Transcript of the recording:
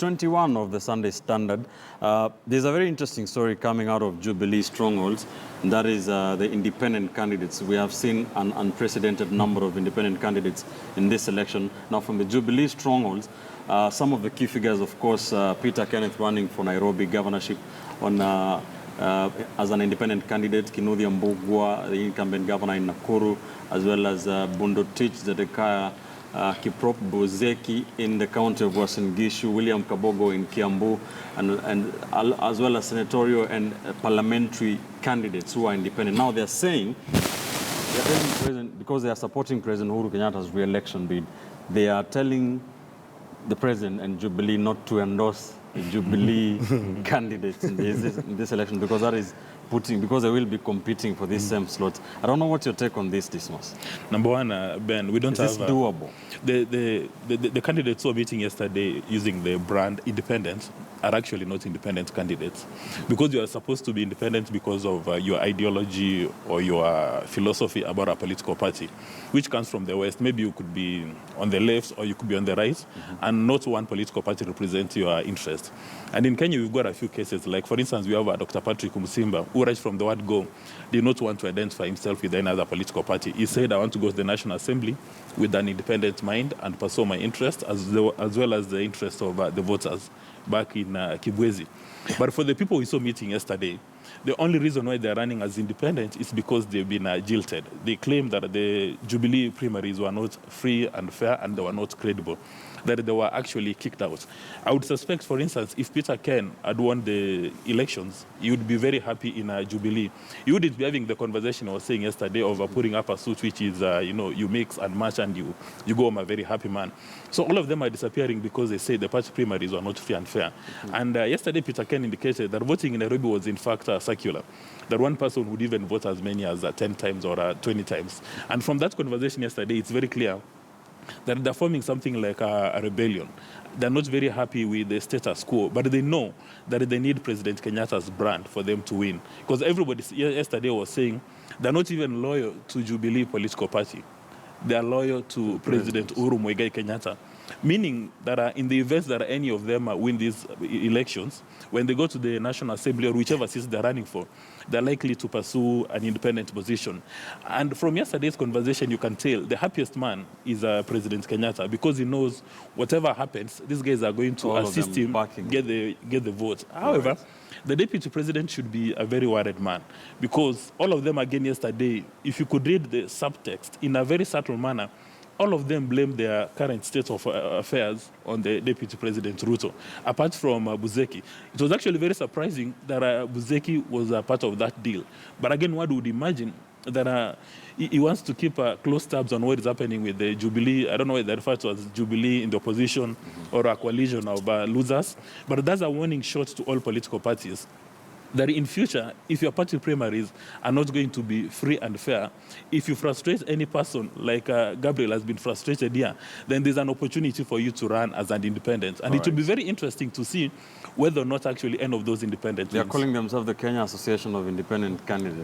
21 of the Sunday Standard. There's a very interesting story coming out of Jubilee strongholds. That is the independent candidates. We have seen an unprecedented number of independent candidates in this election. Now, from the Jubilee strongholds, some of the key figures, of course, Peter Kenneth running for Nairobi governorship on as an independent candidate, Kinuthia Mbugua, the incumbent governor in Nakuru, as well as Bundotich Zedekiah Kiprop Bozeki in the county of Uasin Gishu, William Kabogo in Kiambu, and as well as senatorial and parliamentary candidates who are independent. Now they're saying, because they are supporting President Uhuru Kenyatta's re-election bid, they are telling the president and Jubilee not to endorse Jubilee candidates in this election, because that is because they will be competing for this same slot. I don't know what your take on this, Dismas. Number one, Ben, we don't have... Is this doable? The candidates who are meeting yesterday using the brand independent are actually not independent candidates, because you are supposed to be independent because of your ideology or your philosophy about a political party, which comes from the West. Maybe you could be on the left or you could be on the right, and not one political party represents your interest. And in Kenya, we've got a few cases. Like, for instance, we have Dr. Patrick Musimba, who right from the word go did not want to identify himself with any other political party. He said, I want to go to the National Assembly with an independent mind and pursue my interest as well as the interest of the voters back in Kibwezi. But for the people we saw meeting yesterday, the only reason why they're running as independent is because they've been jilted. They claim that the Jubilee primaries were not free and fair, and they were not credible, that they were actually kicked out. I would suspect, for instance, if Peter Ken had won the elections, he would be very happy in Jubilee. He wouldn't be having the conversation I was saying yesterday of putting up a suit which is, you mix and match and you go home a very happy man. So all of them are disappearing because they say the party primaries were not free and fair. And yesterday, Peter Ken indicated that voting in Nairobi was in fact circular, that one person would even vote as many as 10 times or 20 times. And from that conversation yesterday, it's very clear that they're forming something like a rebellion. They're not very happy with the status quo, but they know that they need President Kenyatta's brand for them to win. Because everybody yesterday was saying they're not even loyal to Jubilee political party. They are loyal to President Uhuru Muigai Kenyatta. Meaning that in the event that any of them win these elections, when they go to the National Assembly or whichever seat they're running for, they're likely to pursue an independent position. And from yesterday's conversation, you can tell the happiest man is President Kenyatta, because he knows whatever happens, these guys are going to assist him get the vote. However, the deputy president should be a very worried man, because all of them again yesterday, if you could read the subtext in a very subtle manner, all of them blame their current state of affairs on the Deputy President Ruto, apart from Buzeki. It was actually very surprising that Buzeki was a part of that deal. But again, one would imagine that he wants to keep close tabs on what is happening with the Jubilee. I don't know whether they refer to as Jubilee in the opposition or a coalition of losers. But that's a warning shot to all political parties, that in future, if your party primaries are not going to be free and fair, if you frustrate any person like Gabriel has been frustrated here, then there's an opportunity for you to run as an independent. And it will be very interesting to see whether or not actually any of those independents. They are calling themselves the Kenya Association of Independent Candidates.